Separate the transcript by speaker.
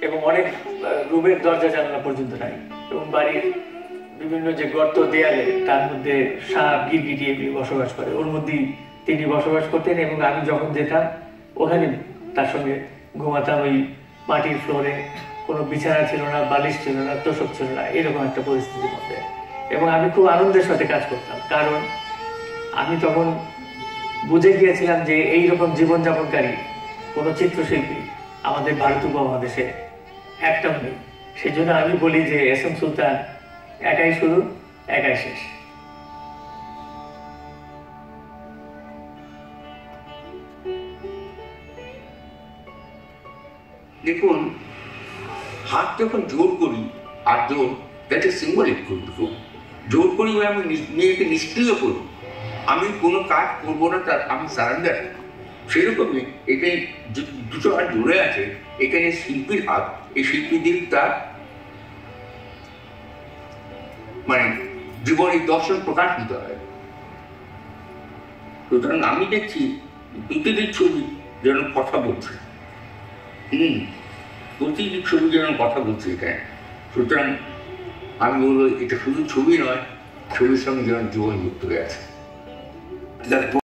Speaker 1: এবং অনেক রুমের দরজা জানালা পর্যন্ত নাই, এবং বাড়ির বিভিন্ন যে গর্ত দেয়ালে তার মধ্যে সাপ গিরগিটি এগুলি বসবাস করে, ওর মধ্যেই তিনি বসবাস করতেন। এবং আমি যখন যেতাম ওখানে তার সঙ্গে ঘুমাতাম, ওই মাটির ফ্লোরে, কোনো বিছানা ছিল না, বালিশ ছিল না, তোষক ছিল না, এরকম একটা পরিস্থিতির মধ্যে। এবং আমি খুব আনন্দের সাথে কাজ করতাম, কারণ আমি তখন বুঝে গিয়েছিলাম যে এইরকম জীবনযাপনকারী কোনো চিত্রশিল্পী আমাদের ভারত উপমহাদেশে একটাও নেই। সেই জন্য আমি বলি যে এস এম সুলতান একাই শুরু, একাই শেষ।
Speaker 2: দেখুন, হাত যখন জোর করি, আর জোর দ্যাট ইজ সিম্বলিক, জোর করি আমি নিজেকে নিষ্ক্রিয় করি, আমি কোনো কাজ করবো না, তার আমি সারেন্ডার। সেরকমই এখানে দুটো হাত জুড়ে আছে, এখানে শিল্পীর হাত, এই শিল্পীদের তার মানে জীবনের দর্শন প্রকাশ দিতে হয়। সুতরাং আমি দেখছি প্রতিটি ছবি যেন কথা বলছে, প্রতিটি ছবি যেন কথা বলছে এখানে। সুতরাং আমি বলবো এটা শুধু ছবি নয়, ছবির সঙ্গে যেন জীবন যুক্ত হয়ে আছে।